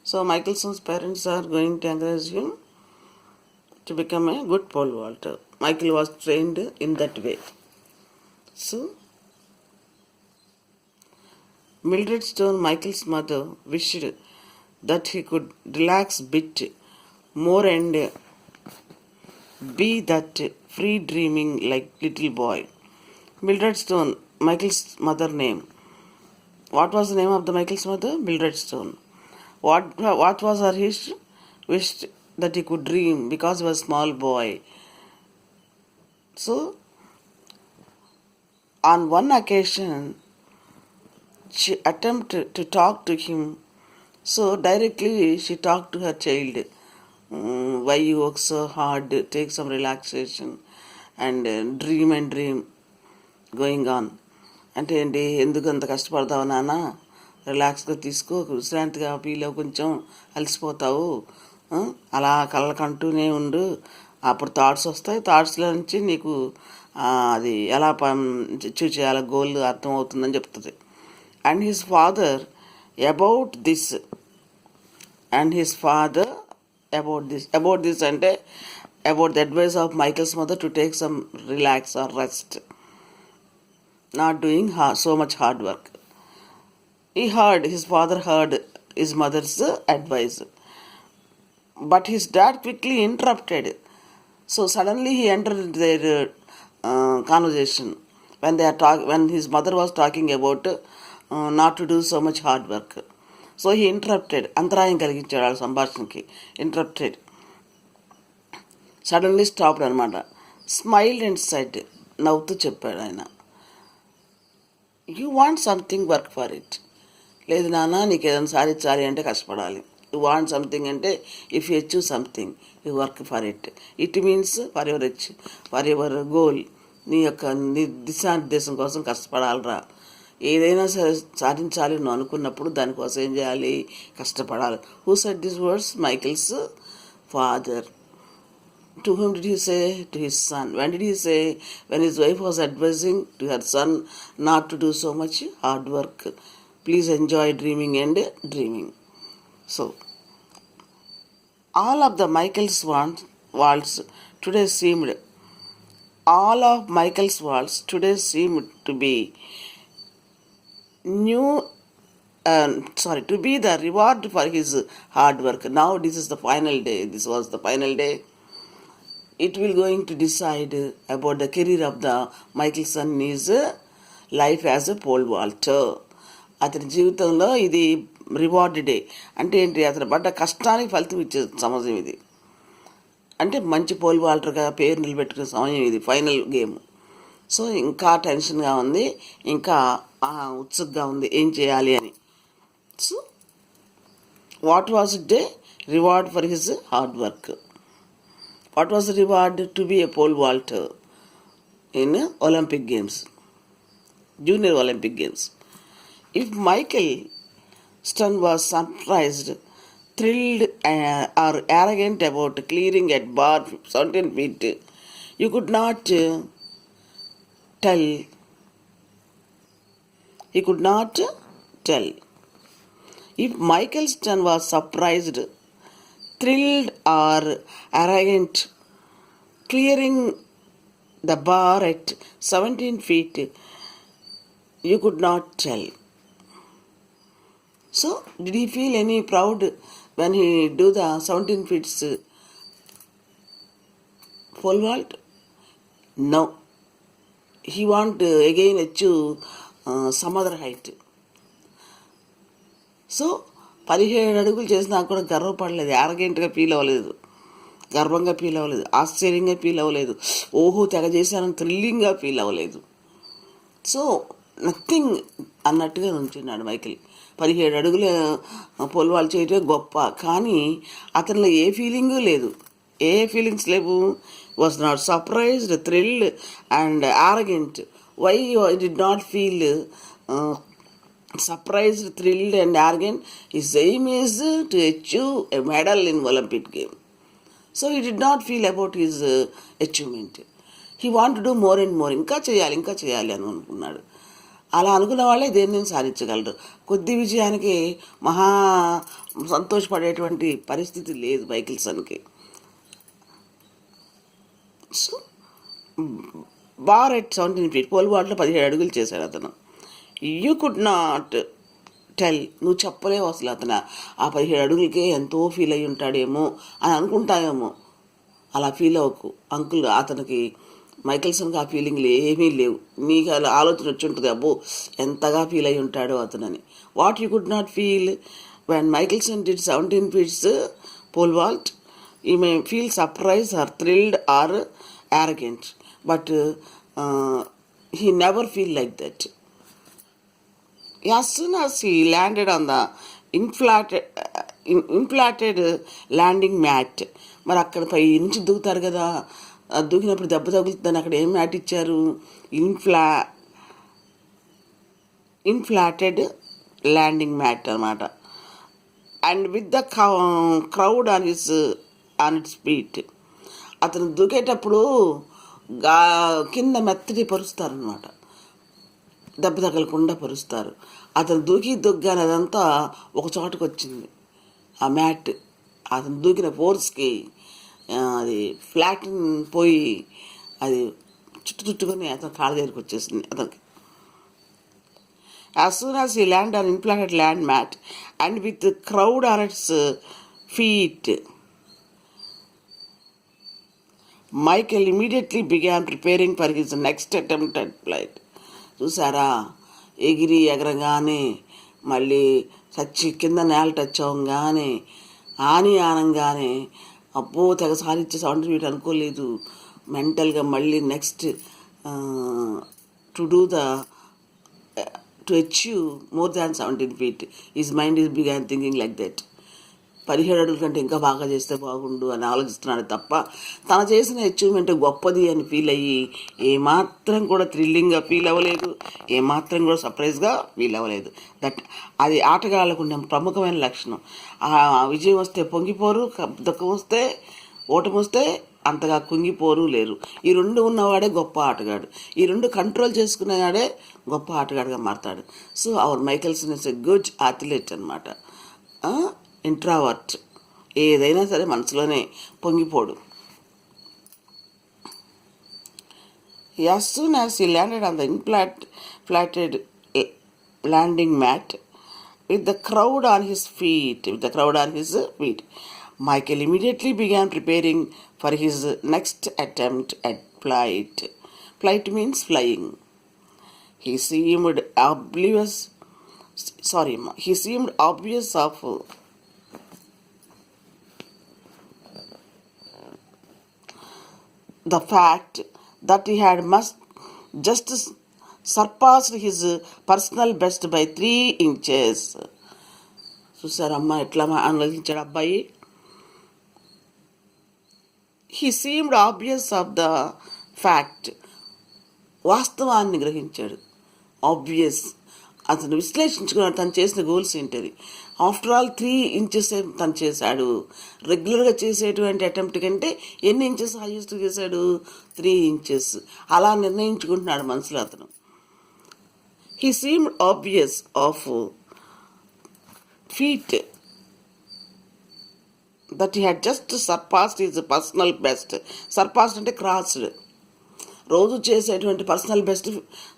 So Michelson's parents are going to encourage him to become a good pole vaulter. Michael was trained in that way. So Mildred Stone, Michael's mother, wished that he could relax a bit more and be that free dreaming like little boy. Mildred Stone, Michael's mother name. What was the name of the Michael's mother? Mildred Stone. What was her wish? Wished that he could dream because he was a small boy. So, on one occasion, she attempted to talk to him. So, directly she talked to her child. Why you work so hard? Take some relaxation and dream going on. అంటే ఏంటి, ఎందుకు అంత కష్టపడతావు నాన్న, రిలాక్స్గా తీసుకో, విశ్రాంతిగా feel కొంచెం అలసిపోతావు, అలా కళ్ళకంటూనే ఉండు, అప్పుడు థాట్స్ వస్తాయి, థాట్స్లో నుంచి నీకు అది ఎలా అచీవ్ చేయాలో గోల్ అర్థమవుతుందని చెప్తుంది. And his father about this about this అంటే about the advice of Michael's mother to take some relax or rest, not doing so much hard work. His father heard his mother's advice. But his dad quickly interrupted. So suddenly he entered their conversation when his mother was talking about not to do so much hard work. So he interrupted. అంతరాయం కలిగించాడు వాళ్ళ సంభాషణకి. Interrupted. Suddenly stopped అనమాట. Smiled and said, నవ్వుతూ చెప్పాడు ఆయన, you want something, work for it. లేదు నాన్న, నీకు ఏదైనా సాధించాలి అంటే కష్టపడాలి. యూ వాంట్ సంథింగ్ అంటే if you achieve something you work for it. It means for your goal. నీ యొక్క దిశానిర్దేశం కోసం కష్టపడాలిరా. ఏదైనా సరే సాధించాలి నువ్వు అనుకున్నప్పుడు దానికోసం ఏం చేయాలి, కష్టపడాలి. Who said this words? Michael's father. To whom did he say? To his son. When did he say? When his wife was advising to her son not to do so much hard work. Please enjoy dreaming and dreaming. So, all of Michael's waltz today seemed to be to be the reward for his hard work. Now this is the final day. This was the final day. It will going to decide about the career of the Michelson is life as a pole vaulter. అతని జీవితంలో ఇది reward day. అంటే ఏంటి, అతను పడ్డ కష్టానికి ఫలితం ఇచ్చే సమయం ఇది. అంటే మంచి పోల్ వాల్టర్గా పేరు నిలబెట్టుకునే సమయం ఇది, ఫైనల్ గేమ్. సో ఇంకా టెన్షన్గా ఉంది, ఇంకా ఉత్సుకగా ఉంది ఏం చేయాలి అని. So what was it day? Reward for his hard work. What was the reward? To be a pole vaulter in Olympic Games, Junior Olympic Games. If Michael Stone was surprised, thrilled, or arrogant about clearing at bar 17 feet, you could not tell. He could not tell. If Michael Stone was surprised, thrilled or arrogant, clearing the bar at 17 feet, you could not tell. So, did he feel any proud when he do the 17 feet pole vault? No. He want again achieve some other height. So, 17 అడుగులు చేసినా కూడా గర్వపడలేదు, యారగెంట్గా feel అవ్వలేదు, గర్వంగా feel అవ్వలేదు, ఆశ్చర్యంగా feel అవ్వలేదు, ఓహో తెగ చేశానని థ్రిల్లింగ్గా ఫీల్ అవ్వలేదు. సో నథింగ్ అన్నట్టుగా ఉంచున్నాడు మైకిల్. 17 అడుగులు పోల్వాల్ చేయటం గొప్ప, కానీ అతనిలో ఏ ఫీలింగు లేదు, ఏ ఫీలింగ్స్ లేవు. Was not surprised, thrilled and arrogant. Why did not feel surprised, thrilled and arrogant? His aim is to achieve a medal in Olympic game. So he did not feel about his achievement. He wanted to do more and more. ఇంకా చేయాలి అని అనుకున్నాడు. అలా అనుకున్న వాళ్ళే దేన్ని సాధించగలరు. కొద్ది విజయానికి సంతోషపడేటువంటి పరిస్థితి లేదు మైకిల్సన్కి. So bar at 17 feet, pole వాల్ట్లో 17 అడుగులు చేశాడు అతను. యూ కుడ్ నాట్ టెల్, నువ్వు చెప్పలేవు అసలు అతను ఆ 17 అడుగులకే ఎంతో ఫీల్ అయ్యి ఉంటాడేమో అని అనుకుంటాయేమో. అలా ఫీల్ అవ్వకు అంకుల్, అతనికి మైకిల్సన్కి ఆ ఫీలింగ్లు ఏమీ లేవు. నీకు అలా ఆలోచన వచ్చి ఉంటుంది, అబ్బో ఎంతగా ఫీల్ అయి ఉంటాడో అతనని. What you could not feel when Michaelson did 17 feet pole vault? You may feel surprised or thrilled or arrogant, but he never feel like that. As soon as he landed on the inflated landing mat, మరి అక్కడ పై నుంచి దూకుతారు కదా, దూకినప్పుడు దెబ్బ తగులుతుందని అక్కడ ఏం mat ఇచ్చారు, ఇన్ఫ్లాటెడ్ landing mat అనమాట. And with the crowd on it's feet. అతను దూకేటప్పుడు కింద మెత్తటి పరుస్తారనమాట, దెబ్బ తగలకుండా పరుస్తారు. అతను దూగ్గానే అదంతా ఒక చోటకు వచ్చింది ఆ మ్యాట్. అతను దూకిన ఫోర్స్కి అది ఫ్లాట్ పోయి అది చుట్టుకొని అతను కాళ్ళ దగ్గరికి వచ్చేసింది అతనికి. As soon as he landed on inflated land mat and with the crowd on its feet, Michael immediately began preparing for his next attempt at flight. చూసారా, ఎగరంగానే మళ్ళీ చచ్చి కింద నేల టచ్ అవ్వగానే ఆనంగానే అబ్బో తెగ సాధించే 17 feet అనుకోలేదు. మెంటల్గా మళ్ళీ next to achieve more than 17 feet, his mind began thinking like that. 17 అడుగుల కంటే ఇంకా బాగా చేస్తే బాగుండు అని ఆలోచిస్తున్నాడు తప్ప తను చేసిన అచీవ్మెంట్ గొప్పది అని ఫీల్ అయ్యి ఏమాత్రం కూడా థ్రిల్లింగ్గా ఫీల్ అవ్వలేదు, ఏమాత్రం కూడా సర్ప్రైజ్గా ఫీల్ అవ్వలేదు. అది ఆటగాళ్ళకు ఉండే ప్రముఖమైన లక్షణం. విజయం వస్తే పొంగిపోరు, దుఃఖం వస్తే ఓటమి వస్తే అంతగా కుంగిపోరు లేరు. ఈ రెండు ఉన్నవాడే గొప్ప ఆటగాడు, ఈ రెండు కంట్రోల్ చేసుకునేవాడే గొప్ప ఆటగాడుగా మారతాడు. So our Michaelson is a good athlete అనమాట. ఇంట్రావర్ట్, ఏదైనా సరే మనసులోనే పొంగిపోడు. As soon as he landed on the inflated landing mat with the crowd on his feet, Michael immediately began preparing for his next attempt at flight. Flight means flying. He seemed obvious of the fact that he had just surpassed his personal best by 3 inches. చూసారమ్మా ఎట్లా ఆలోచించాడు అబ్బాయి. He seemed obvious of the fact, వాస్తవాన్ని గ్రహించాడు. Obvious, అతను విశ్లేషించుకున్నాడు తను చేసిన goals ఏంటది. After all 3 inches తను చేశాడు. రెగ్యులర్గా చేసేటువంటి అటెంప్ట్ కంటే ఎన్ని ఇంచెస్ హైయెస్ట్ చేశాడు? 3 inches. అలా నిర్ణయించుకుంటున్నాడు మనసులో అతను. He seemed obvious of feat that he had just surpassed his personal best. Surpassed అంటే క్రాస్డ్. రోజు చేసేటువంటి పర్సనల్ బెస్ట్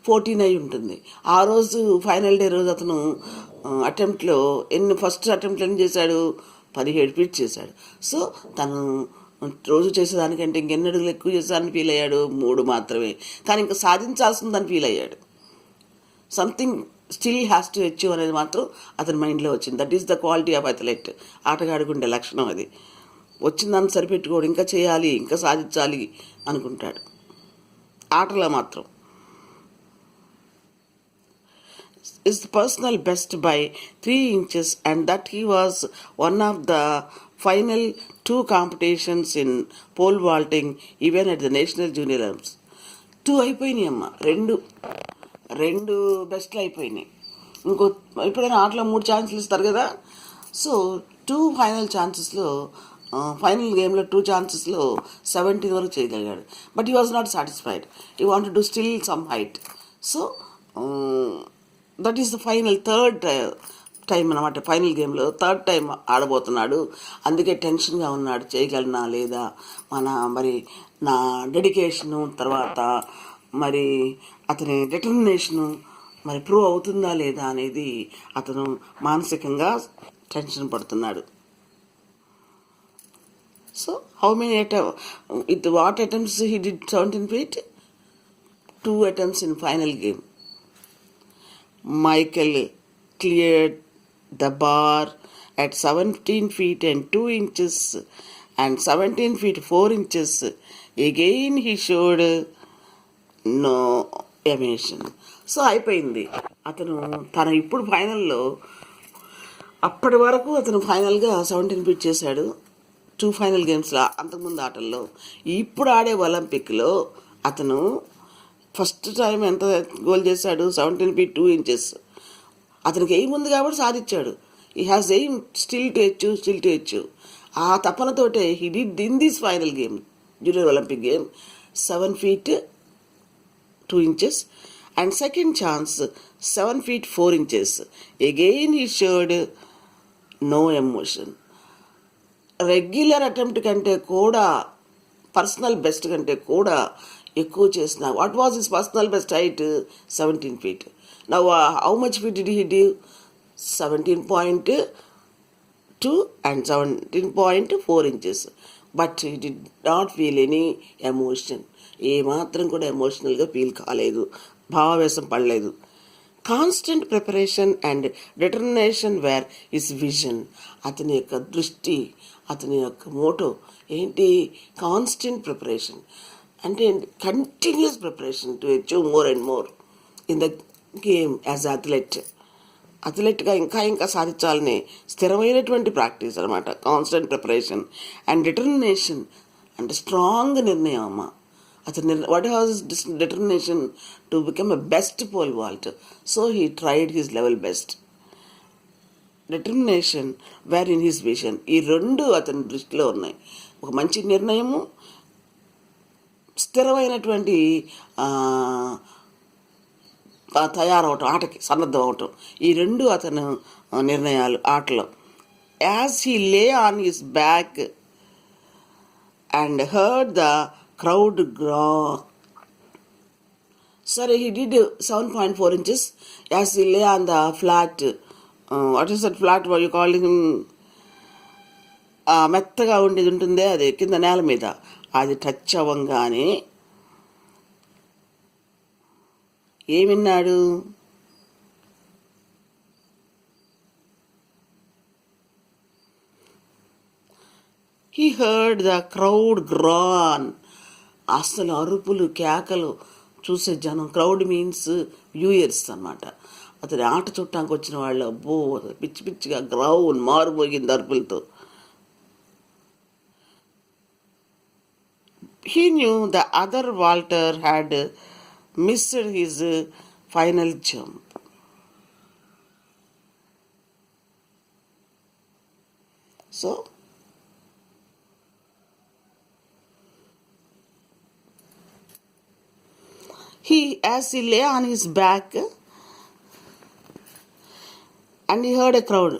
14 అయి ఉంటుంది. ఆ రోజు ఫైనల్ డే రోజు అతను అటెంప్ట్లో ఫస్ట్ అటెంప్ట్లో ఎన్ని చేశాడు? 17 feet చేశాడు. సో తను రోజు చేసేదానికంటే ఇంకెన్ని అడుగులు ఎక్కువ చేశాడని ఫీల్ అయ్యాడు? 3 మాత్రమే. కానీ ఇంకా సాధించాల్సిందని ఫీల్ అయ్యాడు. Something still has to achieve అనేది మాత్రం అతని మైండ్లో వచ్చింది. That is the quality of athlete. ఆటగాడికి ఉండే లక్షణం అది. వచ్చిందాన్ని సరిపెట్టుకోడు, ఇంకా చేయాలి, ఇంకా సాధించాలి అనుకుంటాడు. ఆటలో మాత్రం is the personal best by 3 inches, and that he was one of the final 2 competitions in pole vaulting even at the national junior games. 2 అయిపోయినాయి అమ్మ, రెండు బెస్ట్లు అయిపోయినాయి. ఇంకో ఎప్పుడైనా ఆటలో 3 ఛాన్సులు ఇస్తారు కదా. సో 2 ఫైనల్ ఛాన్సెస్లో, ఫైనల్ గేమ్లో 2 ఛాన్సెస్లో 17 వరకు చేయగలిగాడు. But he was not satisfied. He wanted to still some height. So that is the final time అన్నమాట. ఫైనల్ గేమ్లో థర్డ్ టైం ఆడబోతున్నాడు. అందుకే టెన్షన్గా ఉన్నాడు, చేయగలనా లేదా, మరి నా డెడికేషను, తర్వాత మరి అతని డిటర్మినేషను మరి ప్రూవ్ అవుతుందా లేదా అనేది అతను మానసికంగా టెన్షన్ పడుతున్నాడు. So how many what attempts he did 17 feet? 2 attempts in final game. Michael cleared the bar at 17 feet and 2 inches and 17 feet 4 inches. Again he showed no emotion. So అయిపోయింది. అతను ఇప్పుడు ఫైనల్లో, అప్పటి వరకు అతను ఫైనల్గా 17 ఫీట్ చేశాడు 2 ఫైనల్ గేమ్స్లో, అంతకుముందు ఆటల్లో. ఇప్పుడు ఆడే ఒలింపిక్లో అతను ఫస్ట్ టైం ఎంత గోల్ చేశాడు? 17 feet 2 inches. అతనికి ఎయిమ్ ఉంది కాబట్టి సాధించాడు. He has aim still to achieve. ఆ తపనతోటే he did in this final game, junior Olympic game, 7 feet 2 inches and second chance 7 feet 4 inches. Again he showed no emotion. Regular attempt కంటే కూడా, personal best కంటే కూడా ఎక్కువ చేసిన. What was his personal best height? 17 feet. Now how much feet did he do? 17.2 and 17.4 inches. But he did not feel any emotion. ఏమాత్రం కూడా ఎమోషనల్గా feel కాలేదు, భావావేశం పడలేదు. Constant preparation and determination wear his vision. అతని యొక్క దృష్టి, అతని యొక్క మోటో ఏంటి? కాన్స్టెంట్ ప్రిపరేషన్ అంటే continuous preparation to achieve more and more in the game as అథ్లెట్గా ఇంకా సాధించాలని స్థిరమైనటువంటి ప్రాక్టీస్ అనమాట. కాన్స్టెంట్ ప్రిపరేషన్ అండ్ డిటర్మినేషన్ అంటే స్ట్రాంగ్ నిర్ణయం అమ్మ. అతను what was his determination? To become a best pole vaulter. So he tried his level best. Determination where in his vision. ఈ రెండు అతని దృష్టిలో ఉన్నాయి. ఒక మంచి నిర్ణయము, స్థిరమైనటువంటి తయారవటం, ఆటకి సన్నద్ధం అవటం, ఈ రెండు అతను నిర్ణయాలు ఆటలో. యాజ్ హీ లే on his back and heard the crowd grow. Sorry, he did 7.4 inches as he lay on the flat. What is that flat? What you calling him? మెత్తగా ఉండేది ఉంటుందే, అది కింద నేల మీద, అది touch అవ్వంగానే ఏమిన్నాడు? He heard the crowd groan. అసలు అరుపులు, కేకలు, చూసే జనం. క్రౌడ్ మీన్స్ వ్యూయర్స్ అన్నమాట. అతని ఆట చూడటానికి వచ్చిన వాళ్ళు అబ్బో పిచ్చి పిచ్చిగా ground మారుమోగింది అరుపులతో. He knew the other Walter had missed his final jump. So as he lay on his back and he heard a crowd,